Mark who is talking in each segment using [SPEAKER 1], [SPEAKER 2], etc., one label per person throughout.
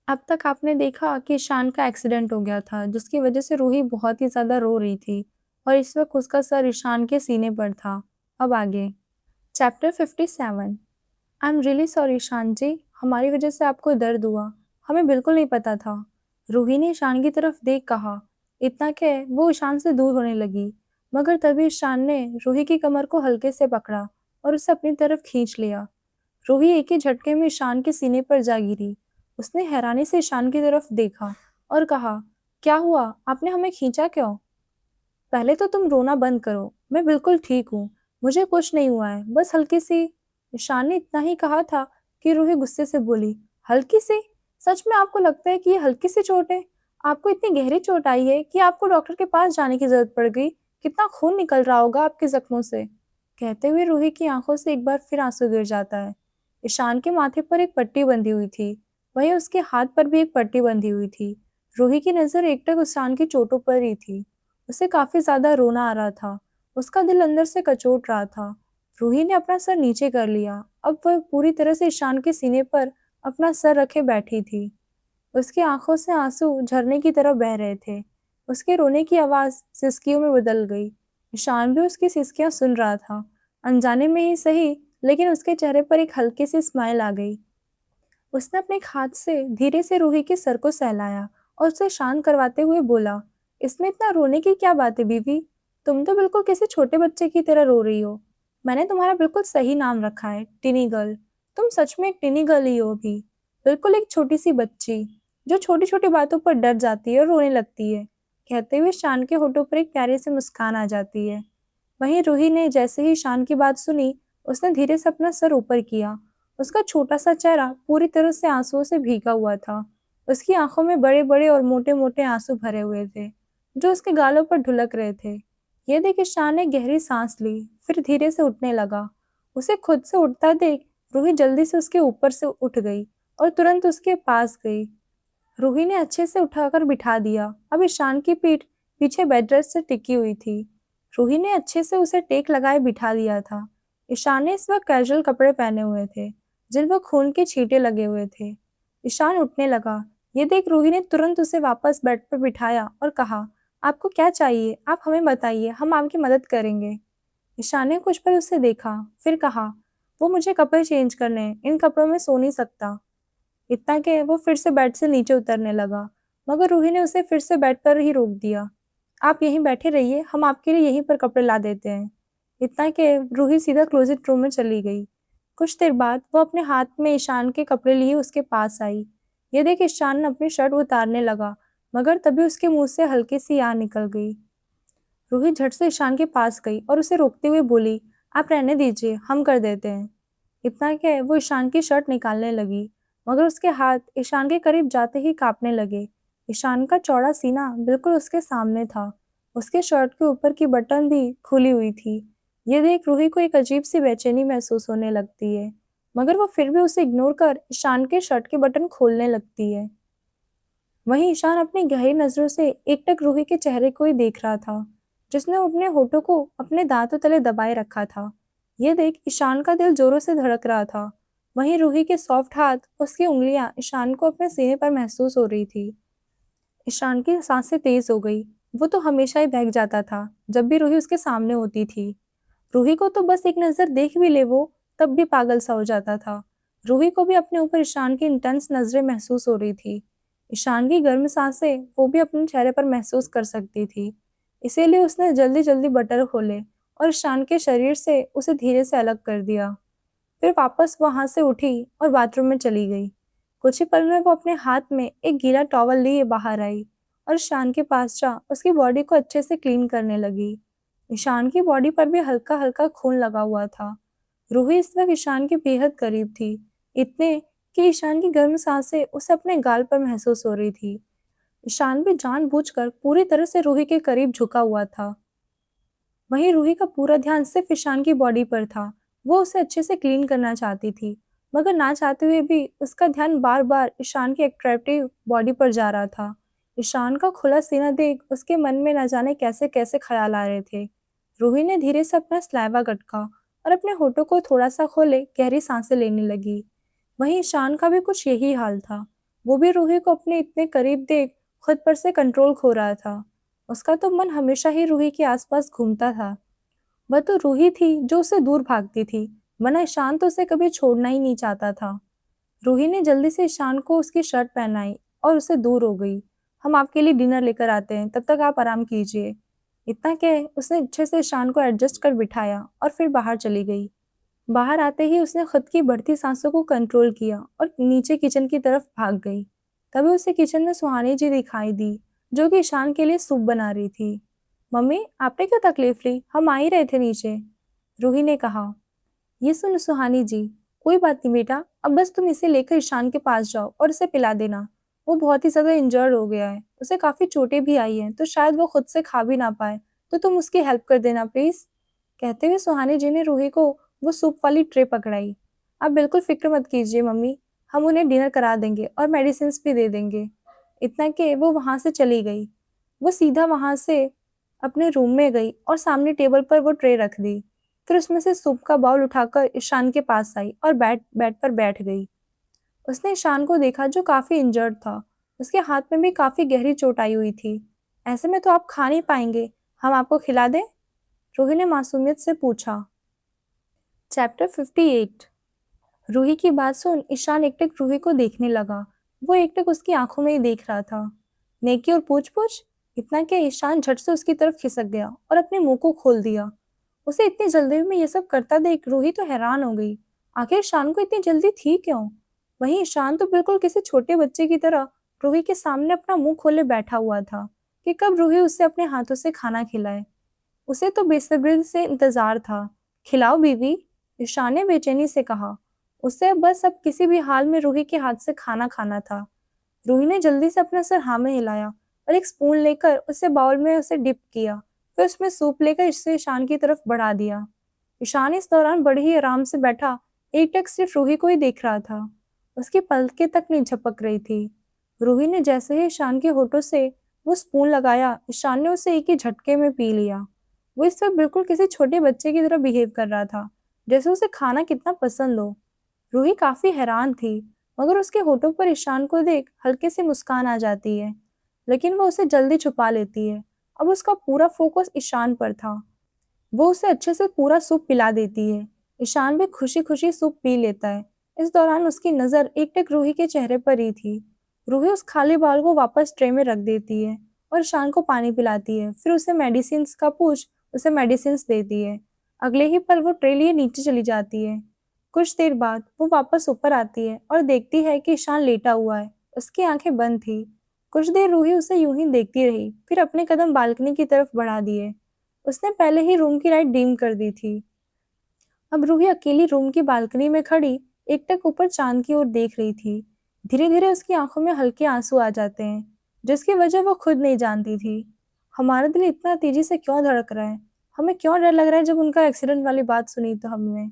[SPEAKER 1] अब तक आपने देखा कि ईशान का एक्सीडेंट हो गया था, जिसकी वजह से रूही बहुत ही ज़्यादा रो रही थी और इस वक़्त उसका सर ईशान के सीने पर था। अब आगे chapter 57 I am really sorry Ishan ji, हमारी वजह से आपको दर्द हुआ। हमें बिल्कुल नहीं पता था। रूही ने ईशान की तरफ देख कहा। इतना कह वो ईशान से दूर होने लगी, मगर तभी ईशान ने रूही की कमर को हल्के से पकड़ा और उसे अपनी तरफ खींच लिया। रूही एक ही झटके में ईशान के सीने पर जा गिरी। उसने हैरानी से ईशान की तरफ देखा और कहा, क्या हुआ? आपने हमें खींचा क्यों? पहले तो तुम रोना बंद करो। मैं बिल्कुल ठीक हूँ। मुझे कुछ नहीं हुआ है, बस हल्की सी। ईशान ने इतना ही कहा था कि रूही गुस्से से बोली, हल्की सी? सच में आपको लगता है कि ये हल्की सी चोट है? आपको इतनी गहरी चोट आई है कि आपको डॉक्टर के पास जाने की जरूरत पड़ गई। कितना खून निकल रहा होगा आपके जख्मों से। कहते हुए रूही की आंखों से एक बार फिर आंसू गिर जाता है। ईशान के माथे पर एक पट्टी बंधी हुई थी, वहीं उसके हाथ पर भी एक पट्टी बंधी हुई थी। रूही की नजर एकटक ईशान की चोटों पर ही थी। उसे काफ़ी ज़्यादा रोना आ रहा था। उसका दिल अंदर से कचोट रहा था। रूही ने अपना सर नीचे कर लिया। अब वह पूरी तरह से ईशान के सीने पर अपना सर रखे बैठी थी। उसकी आंखों से आंसू झरने की तरह बह रहे थे। उसके रोने की आवाज़ सिसकियों में बदल गई। ईशान भी उसकी सिसकियां सुन रहा था। अनजाने में ही सही, लेकिन उसके चेहरे पर एक हल्की सी स्माइल आ गई। उसने अपने एक हाथ से धीरे से रूही के सर को सहलाया और उसे शांत करवाते हुए बोला, इसमें इतना रोने की क्या बात है बीवी? तुम तो बिल्कुल किसी छोटे बच्चे की तरह रो रही हो। मैंने तुम्हारा बिल्कुल सही नाम रखा है, टिनी गर्ल। तुम सच में एक टिनी गर्ल ही हो अभी। बिल्कुल एक छोटी सी बच्ची, जो छोटी छोटी बातों पर डर जाती है और रोने लगती है। कहते हुए शान के होठों पर एक प्यारी सी मुस्कान आ जाती है। वहीं रूही ने जैसे ही शान की बात सुनी, उसने धीरे से अपना सर ऊपर किया। उसका छोटा-सा चेहरा पूरी तरह से आंसुओं से भीगा हुआ था। उसकी आंखों में बड़े-बड़े और मोटे-मोटे आंसू भरे हुए थे, जो उसके गालों पर ढुलक रहे थे। ये देख ईशान ने गहरी सांस ली, फिर धीरे से उठने लगा। उसे खुद से उठता देख रूही जल्दी से उसके ऊपर से उठ गई और तुरंत उसके पास गई। रूही ने अच्छे से उठाकर बिठा दिया। अब ईशान की पीठ पीछे बेड रेस्ट से टिकी हुई थी। रूही ने अच्छे से उसे टेक लगाए बिठा दिया था। ईशान ने इस वक्त कैजुअल कपड़े पहने हुए थे, जिन पर खून के छींटे लगे हुए थे। ईशान उठने लगा। ये देख रूही ने तुरंत उसे वापस बेड पर बिठाया और कहा, आपको क्या चाहिए? आप हमें बताइए, हम आपकी मदद करेंगे। ईशान ने कुछ पल उसे देखा, फिर कहा, वो मुझे कपड़े चेंज करने हैं, इन कपड़ों में सो नहीं सकता। इतना कि वो फिर से बेड से नीचे उतरने लगा, मगर रूही ने उसे फिर से बेड पर ही रोक दिया। आप यहीं बैठे रहिए, हम आपके लिए यहीं पर कपड़े ला देते हैं। इतना कि रूही सीधा क्लोजेट रूम में चली गई। कुछ देर बाद वो अपने हाथ में ईशान के कपड़े लिए उसके पास आई। ये देख ईशान अपनी शर्ट उतारने लगा, मगर तभी उसके मुंह से हल्की सी आह निकल गई। रूही झट से ईशान के पास गई और उसे रोकते हुए बोली, आप रहने दीजिए, हम कर देते हैं। इतना क्या वो ईशान की शर्ट निकालने लगी, मगर उसके हाथ ईशान के करीब जाते ही कांपने लगे। ईशान का चौड़ा सीना बिल्कुल उसके सामने था। उसके शर्ट के ऊपर की बटन भी खुली हुई थी। ये देख रूही को एक अजीब सी बेचैनी महसूस होने लगती है, मगर वो फिर भी उसे इग्नोर कर ईशान के शर्ट के बटन खोलने लगती है। वहीं ईशान अपनी गहरी नजरों से एकटक रूही के चेहरे को ही देख रहा था, जिसने अपने होठों को अपने दांतों तले दबाए रखा था। ये देख ईशान का दिल जोरों से धड़क रहा था। वहीं रूही के सॉफ्ट हाथ, उसकी उंगलियां ईशान को अपने सीने पर महसूस हो रही थी। ईशान की सांसें तेज हो गई। वो तो हमेशा ही बहक जाता था, जब भी रूही उसके सामने होती थी। रूही को तो बस एक नज़र देख भी ले वो, तब भी पागल सा हो जाता था। रूही को भी अपने ऊपर ईशान की इंटेंस नज़रें महसूस हो रही थी। ईशान की गर्म सांसें वो भी अपने चेहरे पर महसूस कर सकती थी। इसीलिए उसने जल्दी-जल्दी बटन खोले और ईशान के शरीर से उसे धीरे से अलग कर दिया। फिर वापस वहाँ से उठी और बाथरूम में चली गई। कुछ ही पल में वो अपने हाथ में एक गीला टॉवल लिए बाहर आई और ईशान के पास जा उसकी बॉडी को अच्छे से क्लीन करने लगी। ईशान की बॉडी पर भी हल्का-हल्का खून लगा हुआ था। रूही इस वक्त ईशान के बेहद करीब थी, इतने कि ईशान की गर्म सांसें उसे अपने गाल पर महसूस हो रही थी। ईशान भी जानबूझकर पूरी तरह से रूही के करीब झुका हुआ था। वहीं रूही का पूरा ध्यान सिर्फ ईशान की बॉडी पर था। वो उसे अच्छे से क्लीन करना चाहती थी, मगर ना चाहते हुए भी उसका ध्यान बार-बार ईशान की अट्रैक्टिव बॉडी पर जा रहा था। ईशान का खुला सीना देख उसके मन में न जाने कैसे-कैसे ख्याल आ रहे थे। रूही ने धीरे से अपना स्लाइवा गटका और अपने होठों को थोड़ा सा खोले गहरी सांसें लेने लगी। वहीं ईशान का भी कुछ यही हाल था। वो भी रूही को अपने इतने करीब देख खुद पर से कंट्रोल खो रहा था। उसका तो मन हमेशा ही रूही के आसपास घूमता था। वह तो रूही थी जो उससे दूर भागती थी, वरना ईशान तो उसे कभी छोड़ना ही नहीं चाहता था। रूही ने जल्दी से ईशान को उसकी शर्ट पहनाई और उससे दूर हो गई। हम आपके लिए डिनर लेकर आते हैं, तब तक आप आराम कीजिए। इतना कह उसने अच्छे से ईशान को एडजस्ट कर बिठाया और फिर बाहर चली गई। बाहर आते ही उसने खुद की बढ़ती सांसों को कंट्रोल किया और नीचे किचन की तरफ भाग गई। तभी उसे किचन में सुहानी जी दिखाई दी, जो कि ईशान के लिए सूप बना रही थी। मम्मी, आपने क्यों तकलीफ ली? हम आ ही रहे थे नीचे, रूही ने कहा। ये सुन सुहानी जी, कोई बात नहीं बेटा, अब बस तुम इसे लेकर ईशान के पास जाओ और इसे पिला देना। वो बहुत ही ज्यादा इंजर्ड हो गया है, उसे काफी चोटें भी आई हैं, तो शायद वो खुद से खा भी ना पाए, तो तुम उसकी हेल्प कर देना प्लीज। कहते हुए सुहानी जी ने रूही को वो सूप वाली ट्रे पकड़ाई। आप बिल्कुल फिक्र मत कीजिए मम्मी, हम उन्हें डिनर करा देंगे और मेडिसिन भी दे देंगे। इतना कि वो वहां से चली गई। वो सीधा वहां से अपने रूम में गई और सामने टेबल पर वो ट्रे रख दी। फिर उसमें से सूप का बाउल उठाकर ईशान के पास आई और बेड पर बैठ गई। उसने ईशान को देखा जो काफी इंजर्ड था। उसके हाथ में भी काफी गहरी चोट आई हुई थी। ऐसे में तो आप खा नहीं पाएंगे, हम आपको खिला दें? रूही ने मासूमियत से पूछा। चैप्टर 58। रूही की बात सुन ईशान एकटक रूही को देखने लगा। वो एकटक उसकी आंखों में ही देख रहा था। नेकी और पूछ पूछ। इतना कि ईशान झट से उसकी तरफ खिसक गया और अपने मुंह को खोल दिया। उसे इतनी जल्दी में ये सब करता देख रूही तो हैरान हो गई। आखिर ईशान को इतनी जल्दी थी क्यों? वहीं ईशान तो बिल्कुल किसी छोटे बच्चे की तरह रूही के सामने अपना मुंह खोले बैठा हुआ था कि कब रूही उसे अपने हाथों से खाना खिलाए। उसे तो बेसब्री से इंतजार था। खिलाओ बीवी, ईशान ने बेचैनी से कहा। उसे बस अब किसी भी हाल में रूही के हाथ से खाना खाना था। रूही ने जल्दी से अपना सर हाँ में हिलाया और एक स्पून लेकर उसे बाउल में उसे डिप किया। फिर उसमें सूप लेकर इसे ईशान की तरफ बढ़ा दिया। ईशान इस दौरान बड़े ही आराम से बैठा एकटक सिर्फ रूही को ही देख रहा था। उसकी पलकें तक नहीं झपक रही थी। रूही ने जैसे ही ईशान के होठों से वो स्पून लगाया, ईशान ने उसे एक ही झटके में पी लिया। वो इस वक्त बिल्कुल किसी छोटे बच्चे की तरह बिहेव कर रहा था, जैसे उसे खाना कितना पसंद हो। रूही काफी हैरान थी, मगर उसके होठों पर ईशान को देख हल्के से मुस्कान आ जाती है, लेकिन वो उसे जल्दी छुपा लेती है। अब उसका पूरा फोकस ईशान पर था। वो उसे अच्छे से पूरा सूप पिला देती है। ईशान भी खुशी खुशी सूप पी लेता है। इस दौरान उसकी नजर एकटक रूही के चेहरे पर ही थी। रूही उस खाली बाउल को वापस ट्रे में रख देती है और ईशान को पानी पिलाती है। फिर उसे मेडिसिन का पूछ उसे मेडिसिन देती है। अगले ही पल वो ट्रे लिए नीचे चली जाती है। कुछ देर बाद वो वापस ऊपर आती है और देखती है कि ईशान लेटा हुआ है। उसकी आंखें बंद थी। कुछ देर रूही उसे यूं ही देखती रही, फिर अपने कदम बालकनी की तरफ बढ़ा दिए। उसने पहले ही रूम की लाइट डिम कर दी थी। अब रूही अकेली रूम की बालकनी में खड़ी एकटक ऊपर चांद की ओर देख रही थी। धीरे धीरे उसकी आंखों में हल्के आंसू आ जाते हैं, जिसकी वजह वो खुद नहीं जानती थी। हमारा दिल इतना तेजी से क्यों धड़क रहा है? हमें क्यों डर लग रहा है जब उनका एक्सीडेंट वाली बात सुनी तो हमने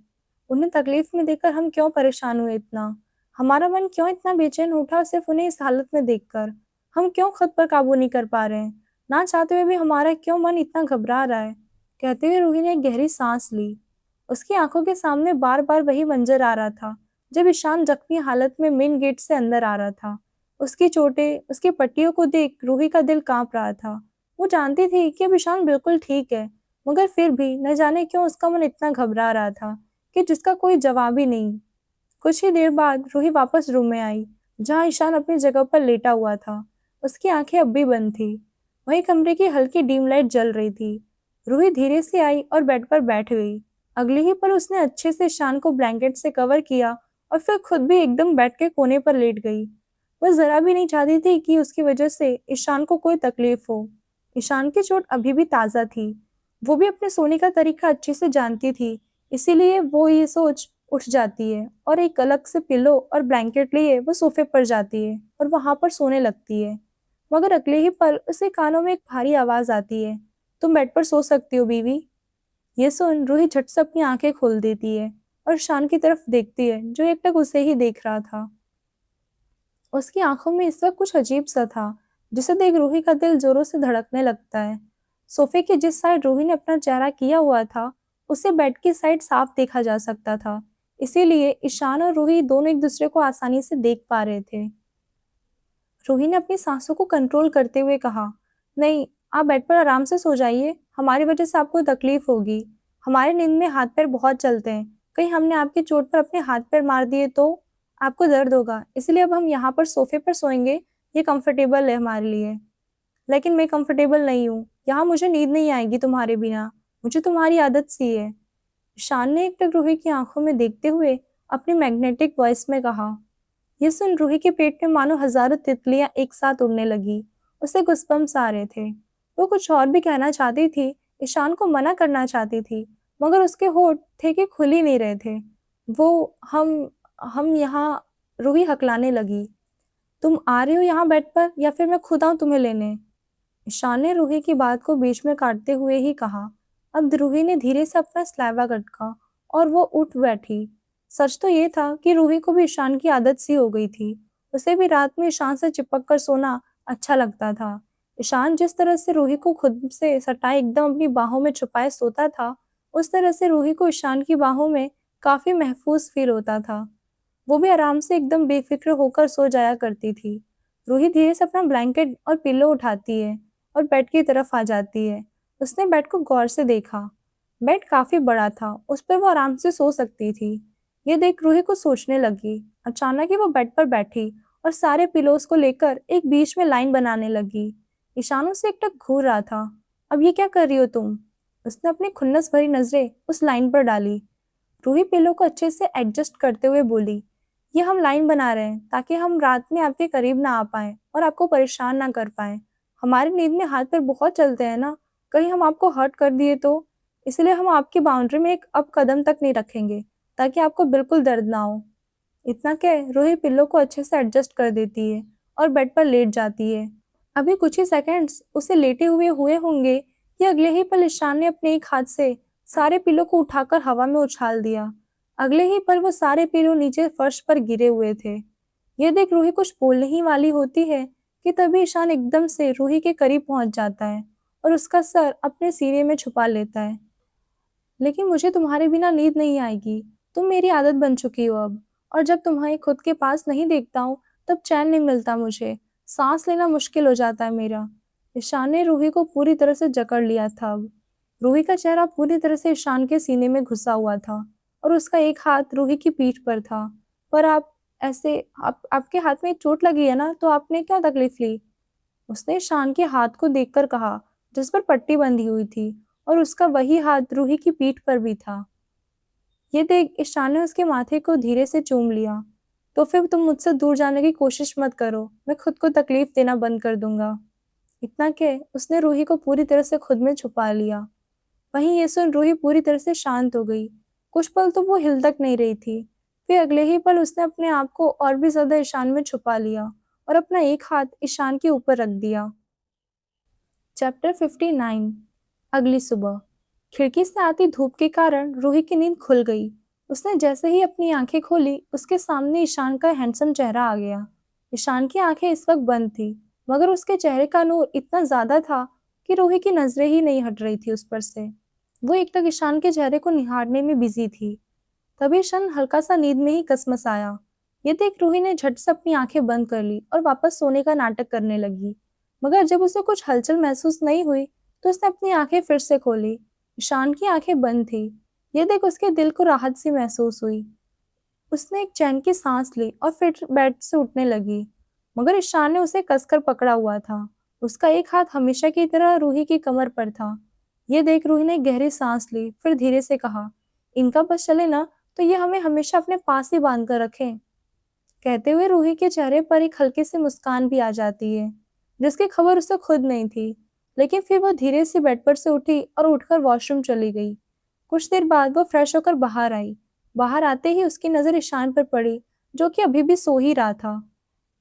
[SPEAKER 1] उन्हें तकलीफ में देखकर हम क्यों परेशान हुए इतना? हमारा मन क्यों इतना बेचैन उठा सिर्फ उन्हें इस हालत में देखकर? हम क्यों खुद पर काबू नहीं कर पा रहे हैं? ना चाहते हुए भी हमारा क्यों मन इतना घबरा रहा है? कहते हुए रूही ने एक गहरी सांस ली। उसकी आंखों के सामने बार बार वही मंजर आ रहा था, जब ईशान जख्मी हालत में मेन गेट से अंदर आ रहा था। उसकी चोटें, उसकी पट्टियों को देख रूही का दिल कांप रहा था। वो जानती थी कि अब ईशान बिल्कुल ठीक है, मगर फिर भी न जाने क्यों उसका मन इतना घबरा रहा था कि जिसका कोई जवाब ही नहीं। कुछ ही देर बाद रूही वापस रूम में आई, जहाँ ईशान अपनी जगह पर लेटा हुआ था। उसकी आंखें अब भी बंद थी। वहीं कमरे की हल्की डीम लाइट जल रही थी। रूही धीरे से आई और बेड पर बैठ गई। अगले ही पल उसने अच्छे से ईशान को ब्लैंकेट से कवर किया और फिर खुद भी एकदम बेड के कोने पर लेट गई। वह जरा भी नहीं चाहती थी कि उसकी वजह से ईशान को कोई तकलीफ हो। ईशान की चोट अभी भी ताज़ा थी। वो भी अपने सोने का तरीका अच्छे से जानती थी, इसीलिए वो ये सोच उठ जाती है और एक अलग से पिलो और ब्लैंकेट लिए वो सोफे पर जाती है और वहां पर सोने लगती है। मगर अगले ही पल उसे कानों में एक भारी आवाज आती है। तुम बेड पर सो सकती हो बीवी। ये सुन रूही झट से अपनी आंखें खोल देती है और शान की तरफ देखती है, जो एकटक उसे ही देख रहा था। उसकी आंखों में इस वक्त कुछ अजीब सा था, जिसे देख रूही का दिल जोरों से धड़कने लगता है। सोफे के जिस साइड रूही ने अपना चेहरा किया हुआ था, उसे बेड की साइड साफ देखा जा सकता था। इसीलिए ईशान और रूही दोनों एक दूसरे को आसानी से देख पा रहे थे। रूही ने अपनी सांसों को कंट्रोल करते हुए कहा, नहीं, आप बेड पर आराम से सो जाइए, हमारी वजह से आपको तकलीफ होगी। हमारे नींद में हाथ पैर बहुत चलते हैं, कहीं हमने आपकी चोट पर अपने हाथ पैर मार दिए तो आपको दर्द होगा, इसलिए अब हम यहाँ पर सोफे पर सोएंगे, ये कंफर्टेबल है हमारे लिए। लेकिन मैं कंफर्टेबल नहीं हूँ, यहाँ मुझे नींद नहीं आएगी तुम्हारे बिना, मुझे तुम्हारी आदत सी है। ईशान ने एकटक रूही की आंखों में देखते हुए अपनी मैग्नेटिक वॉइस में कहा। ये सुन रूही के पेट में मानो हजारों तितलियां एक साथ उड़ने लगी। उसे गुस्पम्स आ रहे थे। वो कुछ और भी कहना चाहती थी, ईशान को मना करना चाहती थी, मगर उसके होठ थे कि खुल ही नहीं रहे थे। वो हम यहाँ, रूही हकलाने लगी। तुम आ रहे हो यहाँ बेड पर या फिर मैं खुद आऊँ तुम्हें लेने? ईशान ने रूही की बात को बीच में काटते हुए ही कहा। अब रूही ने धीरे से अपना स्लैबा गटका और वो उठ बैठी। सच तो ये था कि रूही को भी ईशान की आदत सी हो गई थी। उसे भी रात में ईशान से चिपक कर सोना अच्छा लगता था। ईशान जिस तरह से रूही को खुद से सटाए एकदम अपनी बाहों में छुपाए सोता था, उस तरह से रूही को ईशान की बाहों में काफी महफूज फील होता था। वो भी आराम से एकदम बेफिक्र होकर सो जाया करती थी। रूही धीरे से अपना ब्लैंकेट और पिल्लो उठाती है और बेड की तरफ आ जाती है। उसने बेड को गौर से देखा। बेड काफी बड़ा था, उस पर वो आराम से सो सकती थी। ये देख रूही को सोचने लगी। अचानक ही वो बेड पर बैठी और सारे पिलोस को लेकर एक बीच में लाइन बनाने लगी। ईशान उसे एकटक घूर रहा था। अब ये क्या कर रही हो तुम? उसने अपनी खुन्नस भरी नजरें उस लाइन पर डाली। रूही पिलो को अच्छे से एडजस्ट करते हुए बोली, ये हम लाइन बना रहे हैं ताकि हम रात में आपके करीब ना आ पाए और आपको परेशान ना कर पाए। हमारी नींद में हाथ पैर बहुत चलते हैं ना, कहीं हम आपको हर्ट कर दिए तो, इसलिए हम आपकी बाउंड्री में एक अब कदम तक नहीं रखेंगे ताकि आपको बिल्कुल दर्द ना हो। इतना कह रूही पिल्लो को अच्छे से एडजस्ट कर देती है और बेड पर लेट जाती है। अभी कुछ ही सेकंड्स उसे लेटे हुए होंगे कि अगले ही पल ईशान ने अपने एक हाथ से सारे पिल्लो को उठाकर हवा में उछाल दिया। अगले ही पल वो सारे पिल्लो नीचे फर्श पर गिरे हुए थे। ये देख रूही कुछ बोलने ही वाली होती है कि तभी ईशान एकदम से रूही के करीब पहुंच जाता है और उसका सर अपने सीने में छुपा लेता है। लेकिन मुझे तुम्हारे बिना नींद नहीं आएगी, तुम मेरी आदत बन चुकी हो अब, और जब तुम्हें खुद के पास नहीं देखता हूँ तब चैन नहीं मिलता मुझे, सांस लेना मुश्किल हो जाता है मेरा। ईशान ने रूही को पूरी तरह से जकड़ लिया था अब। रूही का चेहरा पूरी तरह से ईशान के सीने में घुसा हुआ था और उसका एक हाथ रूही की पीठ पर था। पर आपके हाथ में चोट लगी है ना, तो आपने क्या तकलीफ ली? उसने ईशान के हाथ को देखकर कहा, जिस पर पट्टी बंधी हुई थी और उसका वही हाथ रूही की पीठ पर भी था। ये देख ईशान ने उसके माथे को धीरे से चूम लिया। तो फिर तुम मुझसे दूर जाने की कोशिश मत करो, मैं खुद को तकलीफ देना बंद कर दूंगा। इतना कह उसने रूही को पूरी तरह से खुद में छुपा लिया। वहीं ये सुन रूही पूरी तरह से शांत हो गई। कुछ पल तो वो हिल तक नहीं रही थी। फिर अगले ही पल उसने अपने आप को और भी ज्यादा ईशान में छुपा लिया और अपना एक हाथ ईशान के ऊपर रख दिया। चैप्टर 59। अगली सुबह खिड़की से आती धूप के कारण रूही की नींद खुल गई। उसने जैसे ही अपनी आंखें खोली, उसके सामने ईशान का हैंडसम चेहरा आ गया। ईशान की आंखें इस वक्त बंद थी, मगर उसके चेहरे का नूर इतना ज्यादा था कि रूही की नजरें ही नहीं हट रही थी उस पर से। वो एकटक ईशान के चेहरे को निहारने में बिजी थी। तभी ईशान हल्का सा नींद में ही कसमसाया। ये देख रूही ने झट से अपनी आंखें बंद कर ली और वापस सोने का नाटक करने लगी। मगर जब उसे कुछ हलचल महसूस नहीं हुई, तो उसने अपनी आंखें फिर से खोली। ईशान की आंखें बंद थी। ये देख उसके दिल को राहत सी महसूस हुई। उसने एक चैन की सांस ली और फिर बेड से उठने लगी। मगर ईशान ने उसे कसकर पकड़ा हुआ था। उसका एक हाथ हमेशा की तरह रूही की कमर पर था। ये देख रूही ने गहरी सांस ली, फिर धीरे से कहा, इनका बस चले ना, तो ये हमें हमेशा अपने पास ही बांध कर रखें। कहते हुए रूही के चेहरे पर एक हल्की सी मुस्कान भी आ जाती है, जिसकी खबर उसे खुद नहीं थी। लेकिन फिर वो धीरे से बेड पर से उठी और उठकर वॉशरूम चली गई। कुछ देर बाद वो फ्रेश होकर बाहर आई। बाहर आते ही उसकी नज़र ईशान पर पड़ी, जो कि अभी भी सो ही रहा था।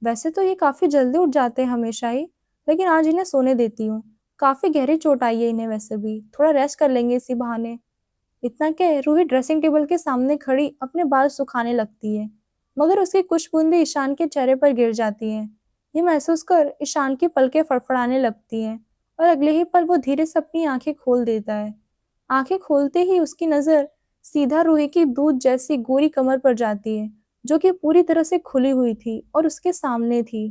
[SPEAKER 1] वैसे तो ये काफी जल्दी उठ जाते हैं हमेशा ही, लेकिन आज इन्हें सोने देती हूँ। काफी गहरी चोट आई है इन्हें, वैसे भी थोड़ा रेस्ट कर लेंगे इसी बहाने। इतना कह रूही ड्रेसिंग टेबल के सामने खड़ी अपने बाल सुखाने लगती है, मगर उसकी कुछ बूंदें ईशान के चेहरे पर गिर जाती हैं। ये महसूस कर ईशान की पलकें फड़फड़ाने लगती हैं और अगले ही पल वो धीरे से अपनी आंखें खोल देता है। आंखें खोलते ही उसकी नजर सीधा रूही की दूध जैसी गोरी कमर पर जाती है, जो कि पूरी तरह से खुली हुई थी और उसके सामने थी।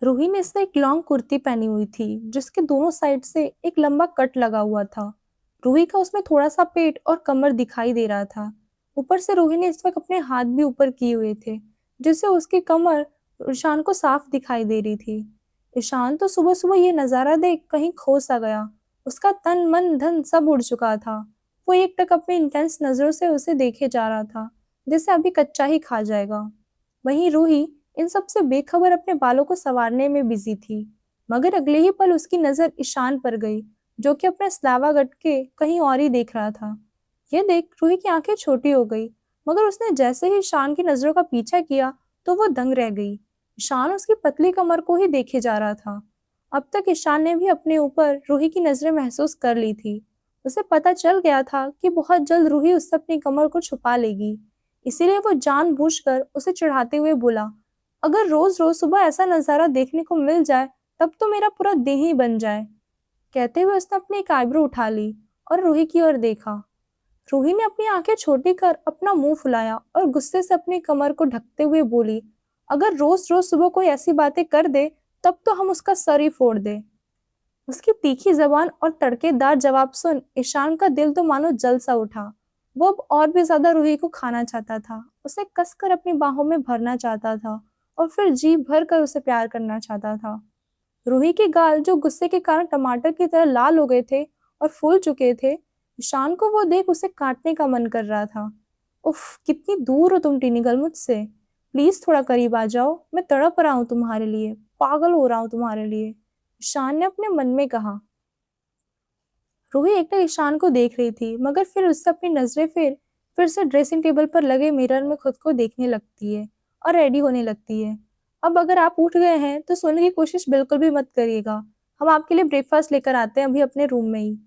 [SPEAKER 1] रूही ने इसमें एक लॉन्ग कुर्ती पहनी हुई थी जिसके दोनों साइड से एक लंबा कट लगा हुआ था। रूही का उसमें थोड़ा सा पेट और कमर दिखाई दे रहा था। ऊपर से रूही ने इस वक्त अपने हाथ भी ऊपर किए हुए थे जिससे उसकी कमर ईशान को साफ दिखाई दे रही थी। ईशान तो सुबह सुबह ये नजारा देख कहीं खो सा गया। उसका तन मन धन सब उड़ चुका था। वो एक टक अपनी इंटेंस नजरों से उसे देखे जा रहा था जैसे अभी कच्चा ही खा जाएगा। वहीं रूही इन सब से बेखबर अपने बालों को संवारने में बिजी थी। मगर अगले ही पल उसकी नजर ईशान पर गई जो कि अपने स्लावा गट के कहीं और ही देख रहा था। यह देख रूही की आंखें छोटी हो गई। मगर उसने जैसे ही ईशान की नजरों का पीछा किया तो वो दंग रह गई। ईशान उसकी पतली कमर को ही देखे जा रहा था। अब तक ईशान ने भी अपने ऊपर रूही की नजरें महसूस कर ली थी। उसे पता चल गया था कि बहुत जल्द रूही उससे अपनी कमर को छुपा लेगी। इसीलिए वो जानबूझकर उसे चिढ़ाते हुए बोला, अगर रोज रोज सुबह ऐसा नजारा देखने को मिल जाए तब तो मेरा पूरा दिन ही बन जाए। कहते हुए उसने अपनी एक आईब्रो उठा ली और रूही की ओर देखा। रूही ने अपनी आंखें छोटी कर अपना मुंह फुलाया और गुस्से से अपनी कमर को ढकते हुए बोली, अगर रोज रोज सुबह कोई ऐसी बातें कर दे तब तो हम उसका सर ही फोड़ दे। उसकी तीखी जबान और तड़केदार जवाब सुन ईशान का दिल तो मानो जल सा उठा। वो अब और भी ज्यादा रूही को खाना चाहता था। उसे कसकर अपनी बाहों में भरना चाहता था और फिर जी भर कर उसे प्यार करना चाहता था। रूही के गाल जो गुस्से के कारण टमाटर की तरह लाल हो गए थे और फूल चुके थे, ईशान को वो देख उसे काटने का मन कर रहा था। उफ, कितनी दूर हो तुम टीनी गर्ल मुझसे। प्लीज थोड़ा करीब आ जाओ, मैं तड़प रहा हूँ तुम्हारे लिए, पागल हो रहा हूँ तुम्हारे लिए, ईशान ने अपने मन में कहा। रूही एकटक ईशान को देख रही थी मगर फिर उससे अपनी नजरें फिर से ड्रेसिंग टेबल पर लगे मिरर में खुद को देखने लगती है और रेडी होने लगती है। अब अगर आप उठ गए हैं तो सोने की कोशिश बिल्कुल भी मत करिएगा। हम आपके लिए ब्रेकफास्ट लेकर आते हैं अभी अपने रूम में ही।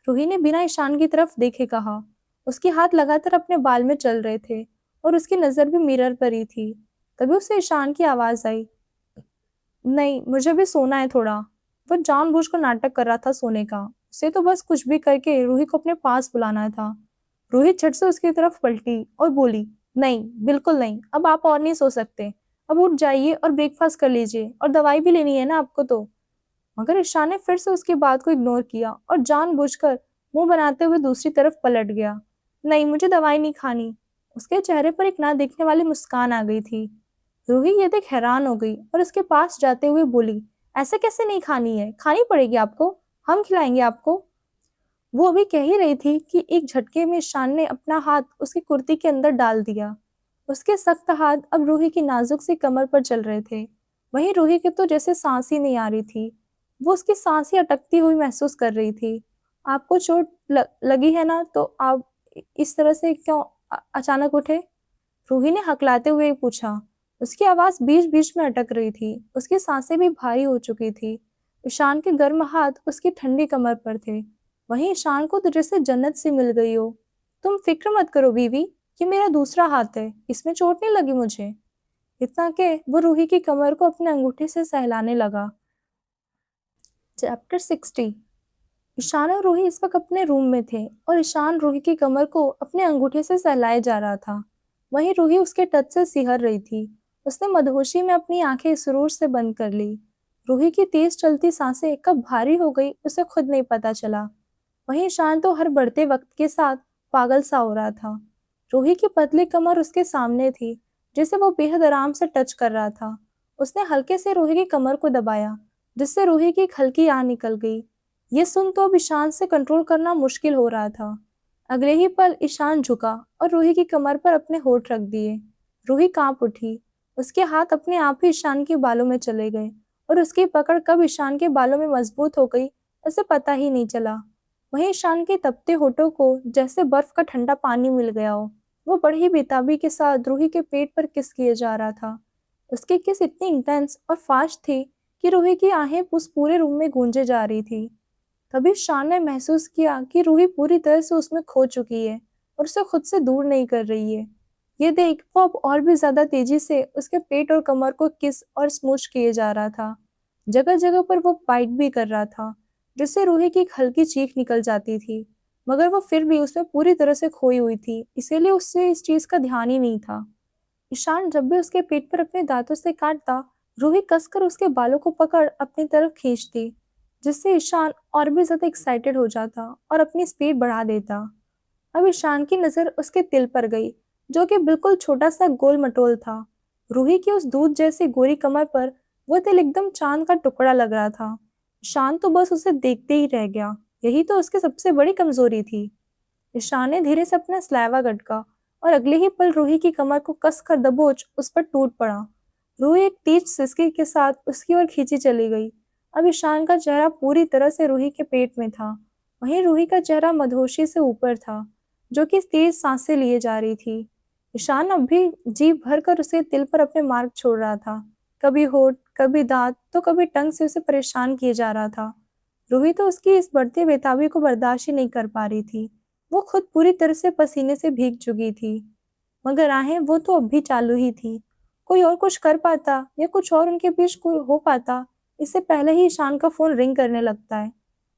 [SPEAKER 1] रूही ने बिना ईशान की तरफ देखे कहा। उसके हाथ लगातार अपने बाल में चल रहे थे और उसकी नजर भी मिरर पर ही थी। तभी उसे ईशान की आवाज आई, नहीं मुझे भी सोना है थोड़ा। वो जानबूझकर नाटक कर रहा था सोने का। उसे तो बस कुछ भी करके रूही को अपने पास बुलाना था। रूही झट से उसकी तरफ पलटी और बोली, नहीं बिल्कुल नहीं, अब आप और नहीं सो सकते। अब उठ जाइए और ब्रेकफास्ट कर लीजिए, और दवाई भी लेनी है ना आपको तो। मगर ईशान ने फिर से उसकी बात को इग्नोर किया और जानबूझकर मुंह बनाते हुए दूसरी तरफ पलट गया। नहीं मुझे दवाई नहीं खानी। उसके चेहरे पर एक ना देखने वाली मुस्कान आ गई थी। रूही ये देख हैरान हो गई और उसके पास जाते हुए बोली, ऐसे कैसे नहीं खानी है, खानी पड़ेगी आपको, हम खिलाएंगे आपको। वो अभी कह ही रही थी कि एक झटके में ईशान ने अपना हाथ उसकी कुर्ती के अंदर डाल दिया। उसके सख्त हाथ अब रूही की नाजुक सी कमर पर चल रहे थे। वहीं रूही की तो जैसे सांस ही नहीं आ रही थी। वो उसकी सांस ही अटकती हुई महसूस कर रही थी। आपको चोट लगी है ना, तो आप इस तरह से क्यों अचानक उठे? रूही ने हकलाते हुए पूछा। उसकी आवाज बीच बीच में अटक रही थी। उसकी सांसें भी भारी हो चुकी थी। ईशान के गर्म हाथ उसकी ठंडी कमर पर थे। वहीं ईशान को तो जैसे जन्नत से मिल गई हो। तुम फिक्र मत करो बीवी, ये मेरा दूसरा हाथ है, इसमें चोट नहीं लगी मुझे। इतना के वो रूही की कमर को अपने अंगूठे से सहलाने लगा। चैप्टर 60। ईशान और रूही इस वक्त अपने रूम में थे और ईशान रूही की कमर को अपने अंगूठे से सहलाए जा रहा था। वहीं रूही उसके टच से सिहर रही थी। उसने मदहोशी में अपनी आंखें सुरूर से बंद कर ली। रूही की तेज चलती सांसें कब भारी हो गई उसे खुद नहीं पता चला। वहीं ईशान तो हर बढ़ते वक्त के साथ पागल सा हो रहा था। रूही की पतली कमर उसके सामने थी जिसे वो बेहद आराम से टच कर रहा था। उसने हल्के से रूही की कमर को दबाया जिससे रूही की एक हल्की आह निकल गई। ये सुन तो अब ईशान से कंट्रोल करना मुश्किल हो रहा था। अगले ही पल ईशान झुका और रूही की कमर पर अपने होठ रख दिए। रूही कांप उठी। उसके हाथ अपने आप ही ईशान के बालों में चले गए और उसकी पकड़ कब ईशान के बालों में मजबूत हो गई उसे पता ही नहीं चला। वहीं ईशान के तपते होठों को जैसे बर्फ का ठंडा पानी मिल गया हो। वो बड़ी बेताबी के साथ रूही के पेट पर किस किए जा रहा था। उसकी किस इतनी इंटेंस और फास्ट थी कि रूही की आहें उस पूरे रूम में गूंजे जा रही थी। तभी शान ने महसूस किया कि रूही पूरी तरह से उसमें खो चुकी है और उसे खुद से दूर नहीं कर रही है। ये देख वो अब और भी ज्यादा तेजी से उसके पेट और कमर को किस और स्मूच किए जा रहा था। जगह जगह पर वो बाइट भी कर रहा था जिससे रूही की एक हल्की चीख निकल जाती थी। मगर वो फिर भी उसमें पूरी तरह से खोई हुई थी, इसीलिए उससे इस चीज का ध्यान ही नहीं था। ईशान जब भी उसके पेट पर अपने दांतों से काटता, रूही कसकर उसके बालों को पकड़ अपनी तरफ खींचती, जिससे ईशान और भी ज्यादा एक्साइटेड हो जाता और अपनी स्पीड बढ़ा देता। अब ईशान की नजर उसके तिल पर गई, जो कि बिल्कुल छोटा सा गोल मटोल था। रूही की उस दूध जैसी गोरी कमर पर वो तिल एकदम चांद का टुकड़ा लग रहा था। ईशान तो बस उसे देखते ही रह गया। यही तो उसकी सबसे बड़ी कमजोरी थी। ईशान ने धीरे से अपना स्लैवा गटका और अगले ही पल रूही की कमर को कसकर दबोच उस पर टूट पड़ा। रूही एक तेज सिसकी के साथ उसकी ओर खींची चली गई। अब ईशान का चेहरा पूरी तरह से रूही के पेट में था। वहीं रूही का चेहरा मधोशी से ऊपर था, जो कि तेज सांसें लिए जा रही थी। ईशान अब भी जी भर कर उसके तिल पर अपने मार्क छोड़ रहा था। कभी होठ, कभी दांत, तो कभी टंग से उसे परेशान किए जा रहा था। रूही तो उसकी इस बढ़ती बेताबी को बर्दाश्त ही नहीं कर पा रही थी। वो खुद पूरी तरह से पसीने से भीग चुकी थी, मगर आहें वो तो अब भी चालू ही थी। कोई और कुछ कर पाता या कुछ और उनके बीच कोई हो पाता, इससे पहले ही ईशान का फोन रिंग करने लगता है।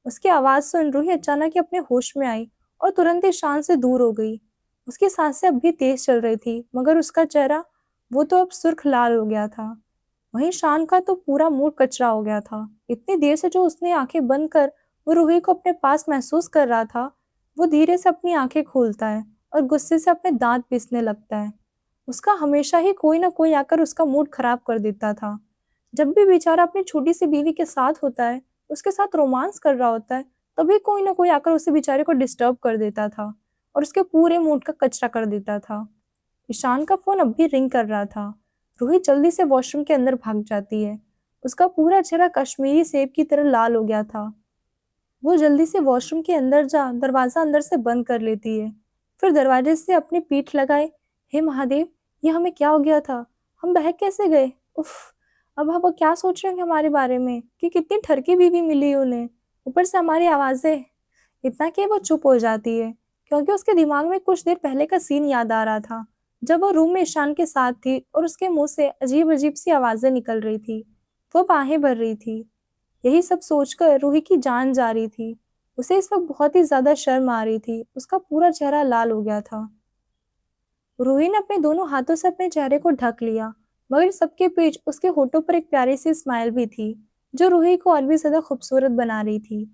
[SPEAKER 1] उसकी आवाज सुन रूही अचानक ही अपने होश में आई और तुरंत ही ईशान से दूर हो गई। उसकी सांसें अब भी तेज चल रही थी, मगर उसका चेहरा वो तो अब सुर्ख लाल हो गया था। वहीं शान का तो पूरा मूड कचरा हो गया था। इतनी देर से जो उसने आंखें बंद कर वो रूही को अपने पास महसूस कर रहा था, वो धीरे से अपनी आंखें खोलता है और गुस्से से अपने दांत पीसने लगता है। उसका हमेशा ही कोई ना कोई आकर उसका मूड खराब कर देता था। जब भी बेचारा अपनी छोटी सी बीवी के साथ होता है, उसके साथ रोमांस कर रहा होता है, तभी कोई ना कोई आकर उसे बेचारे को डिस्टर्ब कर देता था और उसके पूरे मूड का कचरा कर देता था। ईशान का फोन अब भी रिंग कर रहा था। रूही जल्दी से वॉशरूम के अंदर भाग जाती है। उसका पूरा चेहरा कश्मीरी सेब की तरह लाल हो गया था। वो जल्दी से वॉशरूम के अंदर जा दरवाजा अंदर से बंद कर लेती है। फिर दरवाजे से अपनी पीठ लगाए, हे महादेव, ये हमें क्या हो गया था? हम बहक कैसे गए? उफ, अब वो क्या सोच रहे होंगे हमारे बारे में कि कितनी ठरकी बीवी मिली उन्हें, ऊपर से हमारी आवाजें। इतना कि वो चुप हो जाती है, क्योंकि उसके दिमाग में कुछ देर पहले का सीन याद आ रहा था, जब वो रूम में ईशान के साथ थी और उसके मुंह से अजीब अजीब सी आवाजें निकल रही थी। वो बाहें भर रही थी। यही सब सोचकर रूही की जान जा रही थी। उसे इस वक्त बहुत ही ज्यादा शर्म आ रही थी। उसका पूरा चेहरा लाल हो गया था। रूही ने अपने दोनों हाथों से अपने चेहरे को ढक लिया, मगर सबके बीच उसके होठों पर एक प्यारी सी स्माइल भी थी, जो रूही को और भी ज्यादा खूबसूरत बना रही थी।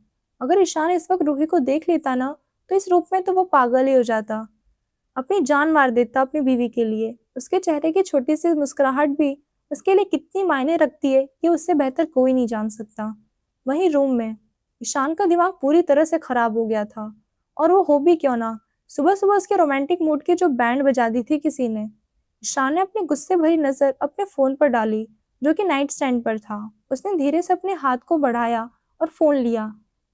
[SPEAKER 1] अगर ईशान इस वक्त रूही को देख लेता ना, तो इस रूप में तो वो पागल ही हो जाता, अपनी जान मार देता अपनी बीवी के लिए। उसके चेहरे की छोटी सी मुस्कुराहट भी उसके लिए कितनी मायने रखती है, ये उससे बेहतर कोई नहीं जान सकता। वहीं रूम में ईशान का दिमाग पूरी तरह से खराब हो गया था। और वो हो भी क्यों ना, सुबह सुबह उसके रोमांटिक मूड की जो बैंड बजा दी थी किसी ने। ईशान ने अपनी गुस्से भरी नजर अपने फोन पर डाली, जो कि नाइट स्टैंड पर था। उसने धीरे से अपने हाथ को बढ़ाया और फोन लिया।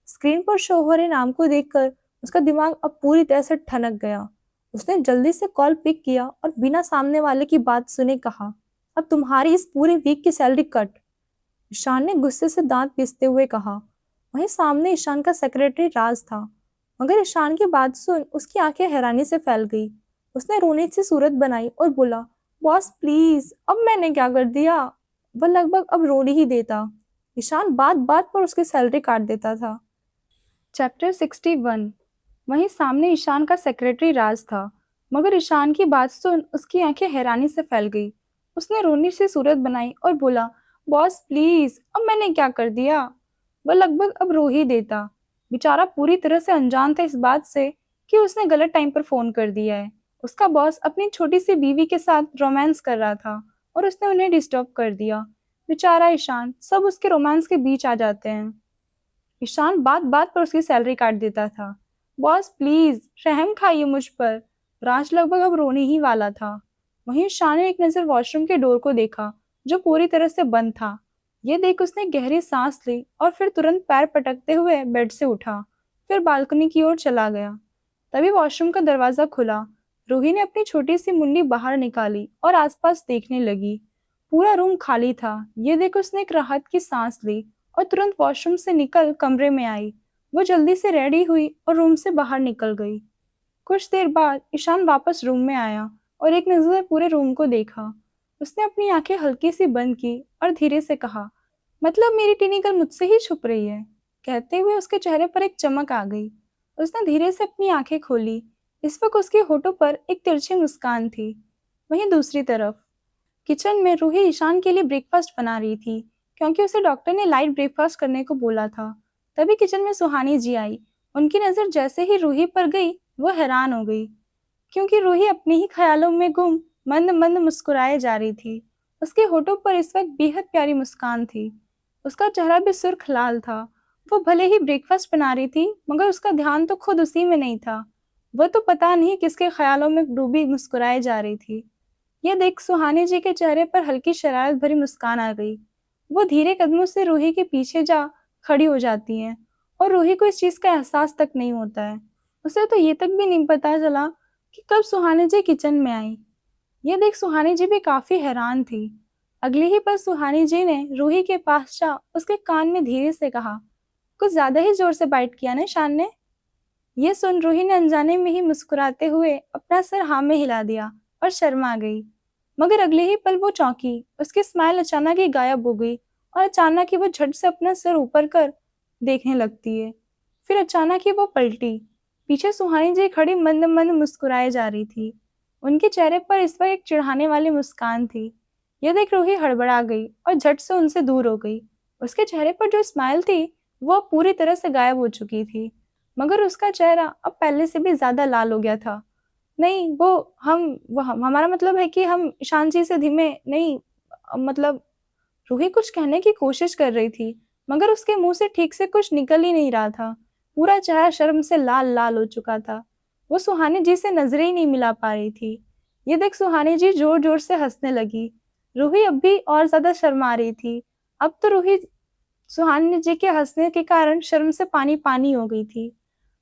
[SPEAKER 1] स्क्रीन पर शो हो रहे नाम को देखकर उसका दिमाग अब पूरी तरह से ठनक गया। उसने जल्दी से कॉल पिक किया और बिना सामने वाले की बात सुने कहा, अब तुम्हारी इस पूरे वीक की सैलरी कट। ईशान ने गुस्से से दांत पीसते हुए कहा। वहीं सामने ईशान का सेक्रेटरी राज था, मगर ईशान की बात सुन उसकी आंखें हैरानी से फैल गई। उसने रोने से सूरत बनाई और बोला, बॉस प्लीज, अब मैंने क्या कर दिया? वह लगभग अब रो ही देता। ईशान बात बात पर उसकी सैलरी काट देता था। चैप्टर 61। वहीं सामने ईशान का सेक्रेटरी राज था, मगर ईशान की बात सुन उसकी आंखें हैरानी से फैल गई। उसने रोनी सी सूरत बनाई और बोला, बॉस प्लीज, अब मैंने क्या कर दिया? वह लगभग अब रो ही देता। बेचारा पूरी तरह से अनजान था इस बात से कि उसने गलत टाइम पर फोन कर दिया है। उसका बॉस अपनी छोटी सी बीवी के साथ रोमांस कर रहा था और उसने उन्हें डिस्टर्ब कर दिया। बेचारा ईशान, सब उसके रोमांस के बीच आ जाते हैं। ईशान बात बात पर उसकी सैलरी काट देता था। बॉस प्लीज, रहम खाइए मुझ पर। राज लगभग अब रोने ही वाला था। वहीं ईशान ने एक नजर वॉशरूम के डोर को देखा, जो पूरी तरह से बंद था। ये देख उसने गहरी सांस ली और फिर तुरंत पैर पटकते हुए बेड से उठा, फिर बालकनी की ओर चला गया। तभी वॉशरूम का दरवाजा खुला। रूही ने अपनी छोटी सी मुंडी बाहर निकाली और आसपास देखने लगी। पूरा रूम खाली था। ये देख उसने एक राहत की सांस ली और तुरंत वॉशरूम से निकल कमरे में आई। वो जल्दी से रेडी हुई और रूम से बाहर निकल गई। कुछ देर बाद ईशान वापस रूम में आया और एक नजर पूरे रूम को देखा। उसने अपनी आंखें हल्की सी बंद की और धीरे से कहा, मतलब मेरी टीनी गर्ल मुझसे ही छुप रही है? कहते हुए उसके चेहरे पर एक चमक आ गई। उसने धीरे से अपनी आंखें खोली। इस वक्त उसके होठों पर एक तिरछी मुस्कान थी। वहीं दूसरी तरफ किचन में रूही ईशान के लिए ब्रेकफास्ट बना रही थी, क्योंकि उसे डॉक्टर ने लाइट ब्रेकफास्ट करने को बोला था। तभी किचन में सुहानी जी आई। उनकी नज़र जैसे ही रूही पर गई, वो हैरान हो गई, क्योंकि रूही अपने ही ख्यालों में गुम मंद मंद मुस्कुराए जा रही थी। उसके होठों पर इस वक्त बेहद प्यारी मुस्कान थी। उसका चेहरा भी सुर्ख लाल था। वो भले ही ब्रेकफास्ट बना रही थी, मगर उसका ध्यान तो खुद उसी में नहीं था। वह तो पता नहीं किसके ख्यालों में डूबी मुस्कुराए जा रही थी। यह देख सुहानी जी के चेहरे पर हल्की शरारत भरी मुस्कान आ गई। वो धीरे कदमों से रूही के पीछे जा खड़ी हो जाती हैं, और रूही को इस चीज़ का एहसास तक नहीं होता है। उसे तो ये तक भी नहीं पता चला कि कब सुहानी जी किचन में आई। यह देख सुहानी जी भी काफी हैरान थी। अगले ही पल सुहानी जी ने रूही के पास जा उसके कान में धीरे से कहा, कुछ ज्यादा ही जोर से बाइट किया ना शान ने। यह सुन रूही ने अनजाने में ही मुस्कुराते हुए अपना सर हाँ में हिला दिया और शर्मा गई। मगर अगले ही पल वो चौंकी। उसकी स्माइल अचानक ही गायब हो गई, और अचानक ही वो झट से अपना सर ऊपर कर देखने लगती है। फिर अचानक ही वो पलटी। पीछे सुहानी जी खड़ी मंद मंद मुस्कुराए जा रही थी। उनके चेहरे पर इस वक्त एक चिढ़ाने वाली मुस्कान थी। यह देख रूही हड़बड़ा गई और झट से उनसे दूर हो गई। उसके चेहरे पर जो स्माइल थी, वो अब पूरी तरह से गायब हो चुकी थी। मगर उसका चेहरा अब पहले से भी ज्यादा लाल हो गया था। नहीं, हमारा मतलब है कि हम ईशान जी से धीमे नहीं, मतलब रूही कुछ कहने की कोशिश कर रही थी, मगर उसके मुंह से ठीक से कुछ निकल ही नहीं रहा था। पूरा चेहरा शर्म से लाल लाल हो चुका था। वो सुहानी जी से नजरें ही नहीं मिला पा रही थी। ये देख सुहानी जी जोर जोर से हंसने लगी। रूही अब भी और ज्यादा शर्मा रही थी। अब तो रूही सुहानी जी के हंसने के कारण शर्म से पानी पानी हो गई थी।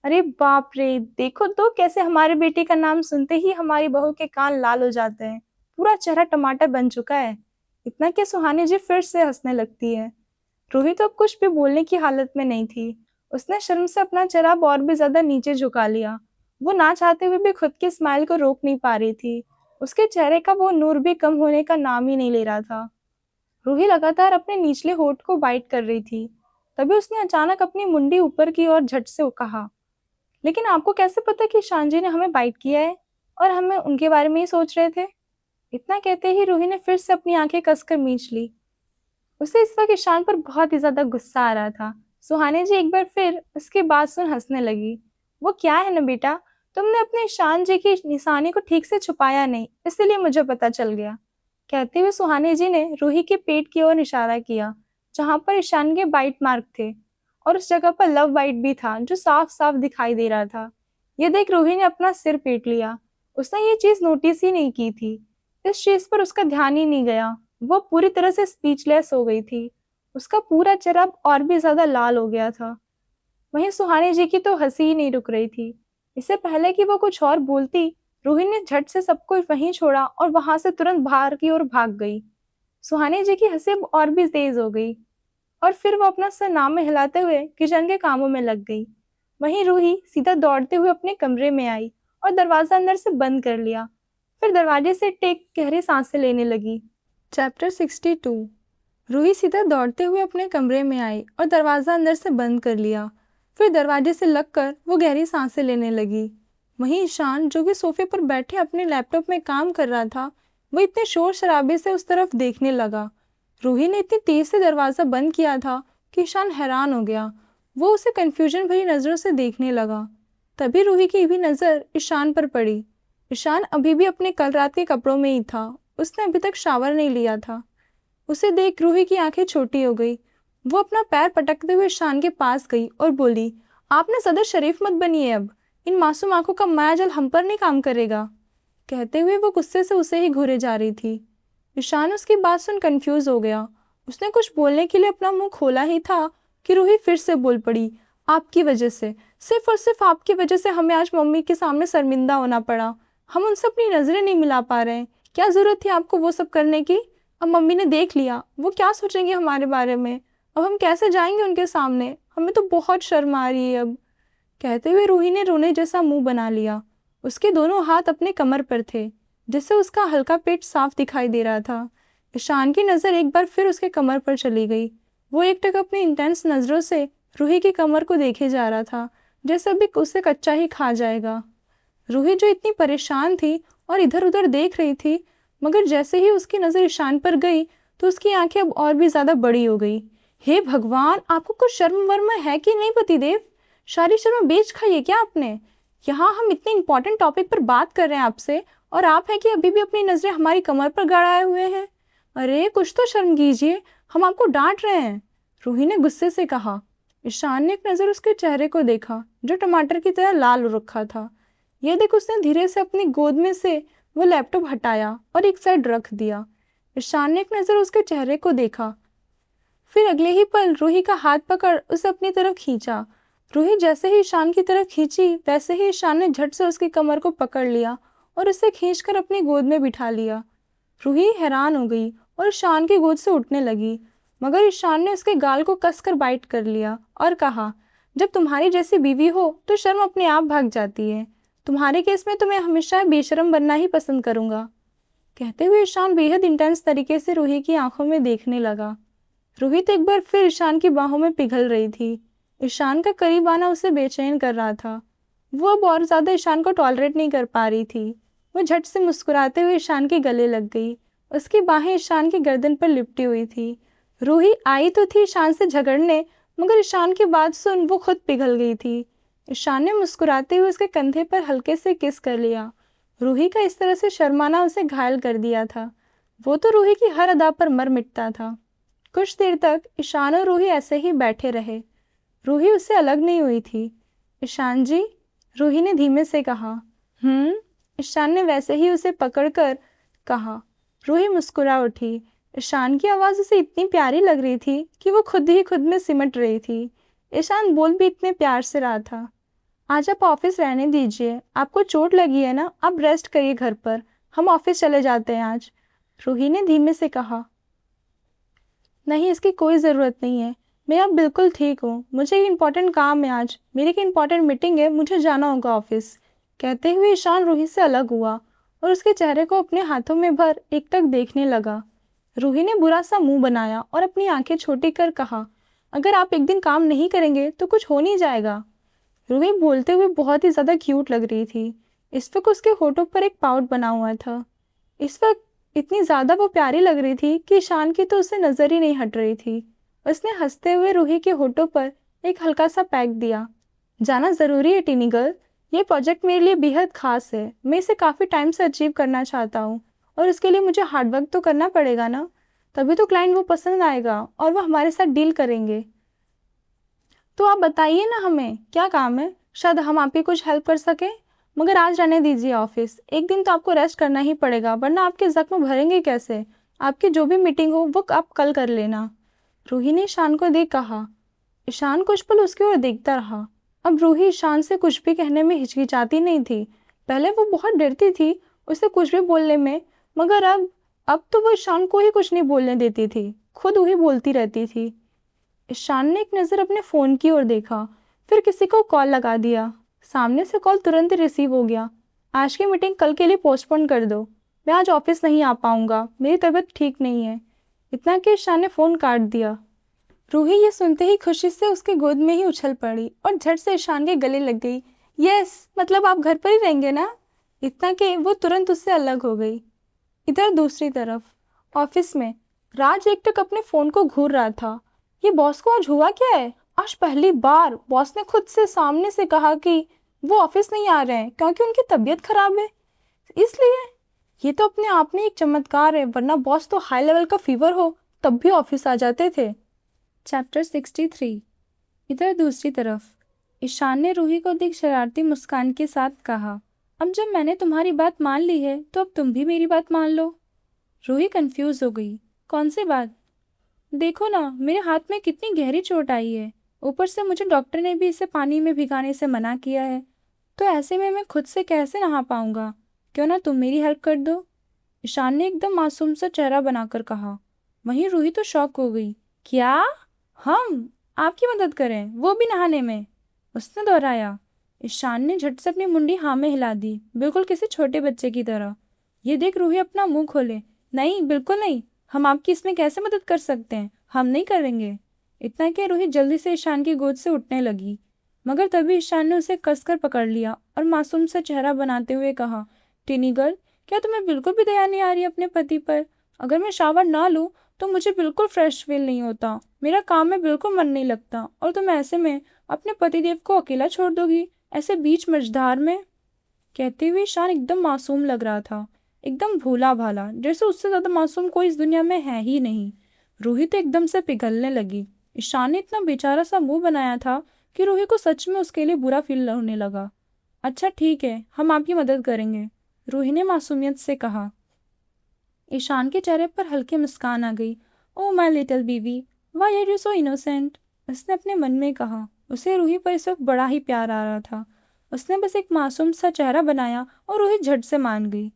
[SPEAKER 1] अरे बाप रे, देखो तो कैसे हमारे बेटे का नाम सुनते ही हमारी बहू के कान लाल हो जाते हैं। पूरा चेहरा टमाटर बन चुका है। इतना कि सुहानी जी फिर से हंसने लगती है। रूही तो अब कुछ भी बोलने की हालत में नहीं थी। उसने शर्म से अपना चेहरा अब और भी ज्यादा नीचे झुका लिया। वो ना चाहते हुए भी खुद की स्माइल को रोक नहीं पा रही थी। उसके चेहरे का वो नूर भी कम होने का नाम ही नहीं ले रहा था। रूही लगातार अपने निचले होठ को बाइट कर रही थी। तभी उसने अचानक अपनी मुंडी ऊपर की और झट से कहा, लेकिन आपको कैसे पता कि शांजी ने हमें बाइट किया है, और हमें उनके बारे में ही सोच रहे थे। इतना कहते ही रूही ने फिर से अपनी आंखें कसकर मींच ली। उसे इस वक्त ईशान पर बहुत ही ज्यादा गुस्सा आ रहा था। सुहानी जी एक बार फिर उसकी बात सुन हंसने लगी। वो क्या है ना बेटा, तुमने अपने ईशान जी की निशानी को ठीक से छुपाया नहीं, इसलिए मुझे पता चल गया। कहते हुए सुहानी जी ने रूही के पेट की ओर इशारा किया, जहां पर ईशान के बाइट मार्क थे, और उस जगह पर लव बाइट भी था जो साफ साफ दिखाई दे रहा था। ये देख रूही ने अपना सिर पीट लिया। उसने ये चीज नोटिस ही नहीं की थी। इस चीज पर उसका ध्यान ही नहीं गया। वो पूरी तरह से स्पीचलेस हो गई थी। उसका पूरा चेहरा और भी ज्यादा लाल हो गया था। वहीं सुहानी जी की तो हंसी ही नहीं रुक रही थी। इससे पहले कि वो कुछ और बोलती, रूही ने झट से सब कुछ वहीं छोड़ा और वहां से तुरंत बाहर की ओर भाग गई। सुहानी जी की हंसी अब और भी तेज हो गई, और फिर वो अपना सर नाम में हिलाते हुए किचन के कामों में लग गई। वहीं रूही सीधा दौड़ते हुए अपने कमरे में आई और दरवाजा अंदर से बंद कर लिया। फिर दरवाजे से टेक गहरी सांसें लेने लगी। चैप्टर 62। रूही सीधा दौड़ते हुए अपने कमरे में आई और दरवाजा अंदर से बंद कर लिया। फिर दरवाजे से लगकर वो गहरी सांसें लेने लगी। वहीं ईशान, जो कि सोफे पर बैठे अपने लैपटॉप में काम कर रहा था, वो इतने शोर शराबे से उस तरफ देखने लगा। रूही ने इतनी तेज से दरवाजा बंद किया था कि ईशान हैरान हो गया। वो उसे कंफ्यूजन भरी नजरों से देखने लगा। तभी रूही की भी नजर ईशान पर पड़ी। ईशान अभी भी अपने कल रात के कपड़ों में ही था। उसने अभी तक शावर नहीं लिया था। उसे देख रूही की आंखें छोटी हो गई। वो अपना पैर पटकते हुए ईशान के पास गई और बोली, आपने सदा शरीफ मत बनिए अब। इन मासूम आंखों का मायाजाल हम पर नहीं काम करेगा। कहते हुए वो गुस्से से उसे ही घूरे जा रही थी। ईशान उसकी बात सुन कंफ्यूज हो गया। उसने कुछ बोलने के लिए अपना मुंह खोला ही था कि रूही फिर से बोल पड़ी, आपकी वजह से, सिर्फ और सिर्फ आपकी वजह से हमें आज मम्मी के सामने शर्मिंदा होना पड़ा। हम उनसे अपनी नजरें नहीं मिला पा रहे हैं। क्या जरूरत थी आपको वो सब करने की। अब मम्मी ने देख लिया, वो क्या सोचेंगे हमारे बारे में। अब हम कैसे जाएंगे उनके सामने, हमें तो बहुत शर्म आ रही है अब। कहते हुए रूही ने रोने जैसा मुंह बना लिया। उसके दोनों हाथ अपने कमर पर थे, जिससे उसका हल्का पेट साफ दिखाई दे रहा था। ईशान की नज़र एक बार फिर उसके कमर पर चली गई। वो एकटक अपनी इंटेंस नज़रों से रूही की कमर को देखे जा रहा था, जैसे अभी उसे कच्चा ही खा जाएगा। रूही, जो इतनी परेशान थी और इधर उधर देख रही थी, मगर जैसे ही उसकी नज़र ईशान पर गई तो उसकी आंखें अब और भी ज़्यादा बड़ी हो गई। हे भगवान, आपको कुछ शर्म वर्म है कि नहीं पतिदेव? सारी शर्म बेच खाई है क्या आपने? यहाँ हम इतने इंपॉर्टेंट टॉपिक पर बात कर रहे हैं आपसे, और आप हैं कि अभी भी अपनी नज़रें हमारी कमर पर गड़ाए हुए हैं। अरे कुछ तो शर्म कीजिए, हम आपको डांट रहे हैं, रूही ने गुस्से से कहा। ईशान ने एक नज़र उसके चेहरे को देखा जो टमाटर की तरह लाल हो रखा था। यह देख उसने धीरे से अपनी गोद में से वो लैपटॉप हटाया और एक साइड रख दिया। ईशान ने एक नज़र उसके चेहरे को देखा, फिर अगले ही पल रूही का हाथ पकड़ उसे अपनी तरफ खींचा। रूही जैसे ही ईशान की तरफ खींची वैसे ही ईशान ने झट से उसकी कमर को पकड़ लिया और उसे खींचकर अपनी गोद में बिठा लिया। रूही हैरान हो गई और ईशान की गोद से उठने लगी, मगर ईशान ने उसके गाल को कसकर बाइट कर लिया और कहा, जब तुम्हारी जैसी बीवी हो तो शर्म अपने आप भाग जाती है। तुम्हारे केस में तो मैं हमेशा बेशर्म बनना ही पसंद करूंगा। कहते हुए ईशान बेहद इंटेंस तरीके से रूही की आंखों में देखने लगा। रूही तो एक बार फिर ईशान की बाहों में पिघल रही थी। ईशान का करीब आना उसे बेचैन कर रहा था। वो अब और ज्यादा ईशान को टॉलरेट नहीं कर पा रही थी। वो झट से मुस्कुराते हुए ईशान के गले लग गई। उसकी बाहें ईशान की गर्दन पर लिपटी हुई थी। रूही आई तो थी ईशान से झगड़ने, मगर ईशान की बात सुन वो खुद पिघल गई थी। ईशान ने मुस्कुराते हुए उसके कंधे पर हल्के से किस कर लिया। रूही का इस तरह से शर्माना उसे घायल कर दिया था। वो तो रूही की हर अदा पर मर मिटता था। कुछ देर तक ईशान और रूही ऐसे ही बैठे रहे। रूही उससे अलग नहीं हुई थी। ईशान जी, रूही ने धीमे से कहा। ईशान ने वैसे ही उसे पकड़कर कहा। रूही मुस्कुरा उठी। ईशान की आवाज़ उसे इतनी प्यारी लग रही थी कि वो खुद ही खुद में सिमट रही थी। ईशान बोल भी इतने प्यार से रहा था। आज आप ऑफिस रहने दीजिए, आपको चोट लगी है ना, आप रेस्ट करिए घर पर, हम ऑफिस चले जाते हैं आज, रूही ने धीमे से कहा। नहीं, इसकी कोई ज़रूरत नहीं है, मैं अब बिल्कुल ठीक हूँ, मुझे एक इम्पॉर्टेंट काम है आज, मेरी एक इम्पॉर्टेंट मीटिंग है, मुझे जाना होगा ऑफिस। कहते हुए ईशान रूही से अलग हुआ और उसके चेहरे को अपने हाथों में भर एकटक देखने लगा। रूही ने बुरा सा मुंह बनाया और अपनी आंखें छोटी कर कहा, अगर आप एक दिन काम नहीं करेंगे तो कुछ हो नहीं जाएगा। रूही बोलते हुए बहुत ही ज़्यादा क्यूट लग रही थी। इस वक्त उसके होठों पर एक पाउट बना हुआ था। इस वक्त इतनी ज़्यादा वो प्यारी लग रही थी कि ईशान की तो उससे नज़र ही नहीं हट रही थी। उसने हंसते हुए रूही के होठों पर एक हल्का सा पैक दिया। जाना ज़रूरी है टीनी गर्ल, ये प्रोजेक्ट मेरे लिए बेहद खास है, मैं इसे काफ़ी टाइम से अचीव करना चाहता हूँ और इसके लिए मुझे हार्डवर्क तो करना पड़ेगा ना, तभी तो क्लाइंट वो पसंद आएगा और वो हमारे साथ डील करेंगे। तो आप बताइए ना, हमें क्या काम है, शायद हम आपकी कुछ हेल्प कर सकें। मगर आज रहने दीजिए ऑफिस, एक दिन तो आपको रेस्ट करना ही पड़ेगा, वरना आपके जख्म भरेंगे कैसे। आपकी जो भी मीटिंग हो वो आप कल कर लेना, रूही ने ईशान को देख कहा। ईशान कुछ पल उसकी ओर देखता रहा। अब रूही ईशान से कुछ भी कहने में हिचकिचाती नहीं थी। पहले वो बहुत डरती थी उसे कुछ भी बोलने में, मगर अब तो वो ईशान को ही कुछ नहीं बोलने देती थी, खुद वही बोलती रहती थी। ईशान ने एक नज़र अपने फ़ोन की ओर देखा, फिर किसी को कॉल लगा दिया। सामने से कॉल तुरंत ही रिसीव हो गया। आज की मीटिंग कल के लिए पोस्टपोन कर दो, मैं आज ऑफिस नहीं आ पाऊंगा, मेरी तबीयत ठीक नहीं है। इतना कि ईशान ने फ़ोन काट दिया। रूही ये सुनते ही खुशी से उसके गोद में ही उछल पड़ी और झट से ईशान के गले लग गई। यस, मतलब आप घर पर ही रहेंगे ना? इतना कि वो तुरंत उससे अलग हो गई। इधर दूसरी तरफ ऑफिस में राज एकटक अपने फ़ोन को घूर रहा था। ये बॉस को आज हुआ क्या है? आज पहली बार बॉस ने खुद से सामने से कहा कि वो ऑफिस नहीं आ रहे हैं क्योंकि उनकी तबीयत खराब है। इसलिए ये तो अपने आप में एक चमत्कार है, वरना बॉस तो हाई लेवल का फीवर हो तब भी ऑफिस आ जाते थे। चैप्टर 63। इधर दूसरी तरफ ईशान ने रूही को देख शरारती मुस्कान के साथ कहा, अब जब मैंने तुम्हारी बात मान ली है तो अब तुम भी मेरी बात मान लो। रूही कंफ्यूज हो गई। कौन सी बात? देखो ना, मेरे हाथ में कितनी गहरी चोट आई है, ऊपर से मुझे डॉक्टर ने भी इसे पानी में भिगाने से मना किया है, तो ऐसे में मैं खुद से कैसे नहा पाऊंगा? क्यों ना तुम मेरी हेल्प कर दो, ईशान ने एकदम मासूम सा चेहरा बनाकर कहा। वहीं रूही तो शॉक हो गई। क्या? हम आपकी मदद करें, वो भी नहाने में? उसने दोहराया। ईशान ने झट से अपनी मुंडी हाँ में हिला दी, बिल्कुल किसी छोटे बच्चे की तरह। ये देख रूही अपना मुंह खोले। नहीं, बिल्कुल नहीं, हम आपकी इसमें कैसे मदद कर सकते हैं, हम नहीं करेंगे। इतना कि रूही जल्दी से ईशान की गोद से उठने लगी, मगर तभी ईशान ने उसे कसकर पकड़ लिया और मासूम सा चेहरा बनाते हुए कहा, टीनी गर्ल, क्या तुम्हें बिल्कुल भी दया नहीं आ रही अपने पति पर? अगर मैं शावर ना लूँ तो मुझे बिल्कुल फ्रेश फील नहीं होता, मेरा काम में बिल्कुल मन नहीं लगता, और तुम ऐसे में अपने पतिदेव को अकेला छोड़ दोगी, ऐसे बीच मझधार में? कहते हुए ईशान एकदम मासूम लग रहा था, एकदम भोला भाला, जैसे उससे ज्यादा मासूम कोई इस दुनिया में है ही नहीं। रूही तो एकदम से पिघलने लगी। ईशान ने इतना बेचारा सा मुंह बनाया था कि रूही को सच में उसके लिए बुरा फील होने लगा। अच्छा ठीक है, हम आपकी मदद करेंगे, रूही ने मासूमियत से कहा। ईशान के चेहरे पर हल्की मुस्कान आ गई। ओ माय लिटिल बीवी, why are you so innocent, उसने अपने मन में कहा। उसे रूही पर इस वक्त बड़ा ही प्यार आ रहा था। उसने बस एक मासूम सा चेहरा बनाया और रूही झट से मान गई।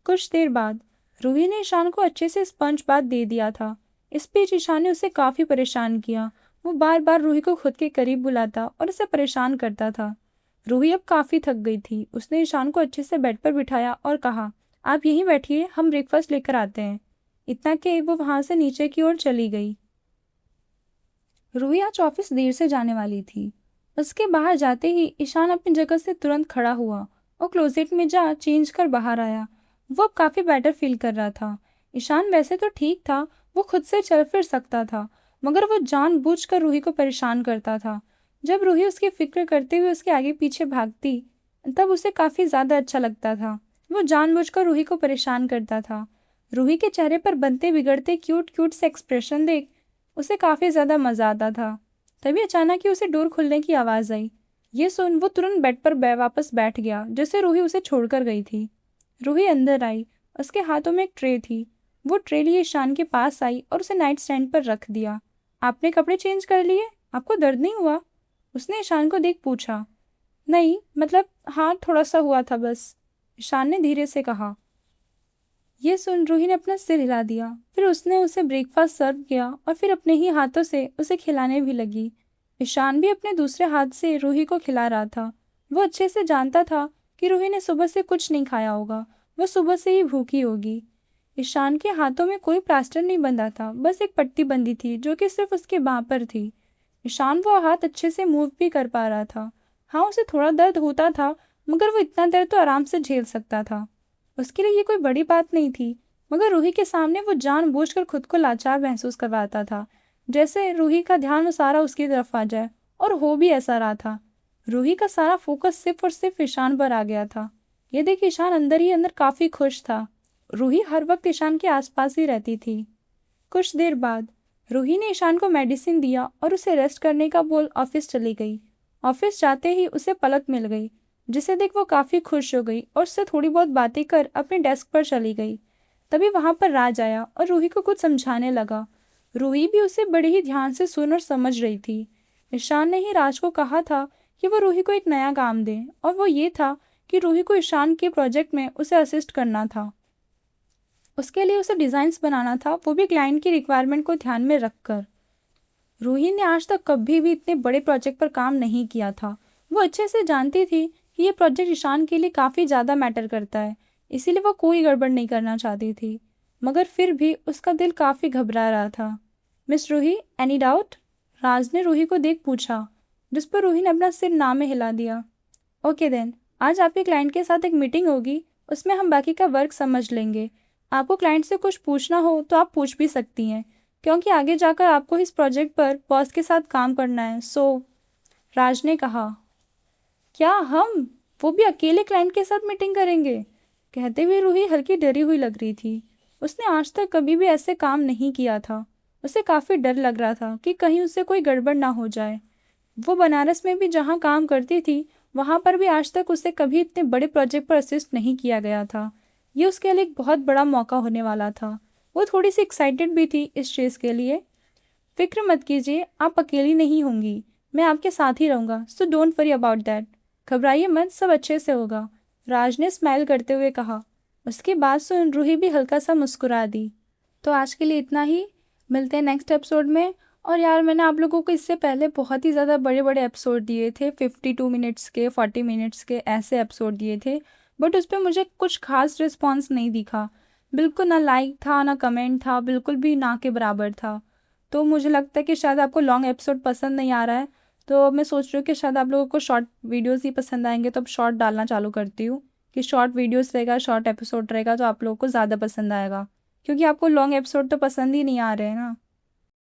[SPEAKER 1] कुछ देर बाद रूही ने ईशान को अच्छे से स्पंज बाथ दे दिया था। इस बीच ईशान ने उसे काफी परेशान किया। वो बार बार रूही को खुद के करीब बुलाता और उसे परेशान करता था। रूही अब काफी थक गई थी। उसने ईशान को अच्छे से बेड पर बिठाया और कहा, आप यहीं बैठिए, हम ब्रेकफास्ट लेकर आते हैं। इतना कि वो वहां से नीचे की ओर चली गई। रूही आज ऑफिस देर से जाने वाली थी। उसके बाहर जाते ही ईशान अपनी जगह से तुरंत खड़ा हुआ और क्लोजेट में जा चेंज कर बाहर आया। वो अब काफी बेटर फील कर रहा था। ईशान वैसे तो ठीक था, वो खुद से चल फिर सकता था, मगर वो जानबूझकर रूही को परेशान करता था। जब रूही उसकी फिक्र करते हुए उसके आगे पीछे भागती, तब उसे काफी ज्यादा अच्छा लगता था। वो जानबूझकर रूही को परेशान करता था। रूही के चेहरे पर बनते बिगड़ते क्यूट क्यूट से एक्सप्रेशन देख उसे काफी ज्यादा मजा आता था। तभी अचानक ही उसे डोर खुलने की आवाज आई। ये सुन वो तुरंत बेड पर वापस बैठ गया, जैसे रूही उसे छोड़कर गई थी। रूही अंदर आई। उसके हाथों में एक ट्रे थी। वो ट्रे लिए ईशान के पास आई और उसे नाइट स्टैंड पर रख दिया। आपने कपड़े चेंज कर लिए? आपको दर्द नहीं हुआ? उसने ईशान को देख पूछा। नहीं, मतलब हाँ, थोड़ा सा हुआ था बस, ईशान ने धीरे से कहा। ये सुन रूही ने अपना सिर हिला दिया। फिर उसने उसे ब्रेकफास्ट सर्व किया और फिर अपने ही हाथों से उसे खिलाने भी लगी। ईशान भी अपने दूसरे हाथ से रूही को खिला रहा था। वो अच्छे से जानता था कि रूही ने सुबह से कुछ नहीं खाया होगा, वो सुबह से ही भूखी होगी। ईशान के हाथों में कोई प्लास्टर नहीं बंधा था, बस एक पट्टी बंधी थी जो कि सिर्फ उसके बाँह पर थी। ईशान वो हाथ अच्छे से मूव भी कर पा रहा था। हाँ, उसे थोड़ा दर्द होता था, मगर वो इतना दर्द तो आराम से झेल सकता था। उसके लिए ये कोई बड़ी बात नहीं थी, मगर रूही के सामने वो जानबूझकर खुद को लाचार महसूस करवाता था, जैसे रूही का ध्यान सारा उसकी तरफ आ जाए। और हो भी ऐसा रहा था। रूही का सारा फोकस सिर्फ और सिर्फ ईशान पर आ गया था। ये देख ईशान अंदर ही अंदर काफी खुश था। रूही हर वक्त ईशान के आसपास ही रहती थी। कुछ देर बाद रूही ने ईशान को मेडिसिन दिया और उसे रेस्ट करने का बोल ऑफिस चली गई। ऑफिस जाते ही उसे पलक मिल गई, जिसे देख वो काफी खुश हो गई और उससे थोड़ी बहुत बातें कर अपने डेस्क पर चली गई। तभी वहां पर राज आया और रूही को कुछ समझाने लगा। रूही भी उसे बड़े ही ध्यान से सुन और समझ रही थी। ईशान ने ही राज को कहा था कि वो रूही को एक नया काम दे, और वो ये था कि रूही को ईशान के प्रोजेक्ट में उसे असिस्ट करना था। उसके लिए उसे डिजाइन्स बनाना था, वो भी क्लाइंट की रिक्वायरमेंट को ध्यान में रखकर। रूही ने आज तक कभी भी इतने बड़े प्रोजेक्ट पर काम नहीं किया था। वो अच्छे से जानती थी कि ये प्रोजेक्ट ईशान के लिए काफ़ी ज़्यादा मैटर करता है, इसीलिए वो कोई गड़बड़ नहीं करना चाहती थी। मगर फिर भी उसका दिल काफ़ी घबरा रहा था। Miss Ruhi, any doubt? Raj ने रूही को देख पूछा, जिस पर रूही ने अपना सिर ना में हिला दिया। ओके देन, आज आपके क्लाइंट के साथ एक मीटिंग होगी, उसमें हम बाकी का वर्क समझ लेंगे। आपको क्लाइंट से कुछ पूछना हो तो आप पूछ भी सकती हैं, क्योंकि आगे जाकर आपको इस प्रोजेक्ट पर बॉस के साथ काम करना है। राज ने कहा। क्या हम? वो भी अकेले क्लाइंट के साथ मीटिंग करेंगे? कहते हुए रूही हल्की डरी हुई लग रही थी। उसने आज तक कभी भी ऐसे काम नहीं किया था। उसे काफ़ी डर लग रहा था कि कहीं उससे कोई गड़बड़ ना हो जाए। वो बनारस में भी जहाँ काम करती थी, वहाँ पर भी आज तक उसे कभी इतने बड़े प्रोजेक्ट पर असिस्ट नहीं किया गया था। ये उसके लिए एक बहुत बड़ा मौका होने वाला था। वो थोड़ी सी एक्साइटेड भी थी इस चीज़ के लिए। फिक्र मत कीजिए, आप अकेली नहीं होंगी, मैं आपके साथ ही रहूँगा, so don't worry about that. घबराइए मत, सब अच्छे से होगा, राज ने स्माइल करते हुए कहा। उसकी बात सुन रूही भी हल्का सा मुस्कुरा दी। तो आज के लिए इतना ही, मिलते हैं नेक्स्ट एपिसोड में। और यार, मैंने आप लोगों को इससे पहले बहुत ही ज़्यादा बड़े बड़े एपिसोड दिए थे, 52 मिनट्स के, 40 मिनट्स के, ऐसे एपिसोड दिए थे, बट उस पर मुझे कुछ खास रिस्पॉन्स नहीं दिखा। बिल्कुल ना लाइक था, ना कमेंट था, बिल्कुल भी ना के बराबर था। तो मुझे लगता है कि शायद आपको लॉन्ग एपिसोड पसंद नहीं आ रहा है। तो मैं सोच रही हूँ कि शायद आप लोगों को शॉर्ट वीडियोज़ ही पसंद आएंगे, तो अब शॉर्ट डालना चालू करती हूँ। कि शॉर्ट वीडियोस रहेगा, शॉर्ट एपिसोड रहेगा तो आप लोगों को ज़्यादा पसंद आएगा, क्योंकि आपको लॉन्ग एपिसोड तो पसंद ही नहीं आ रहे हैं ना।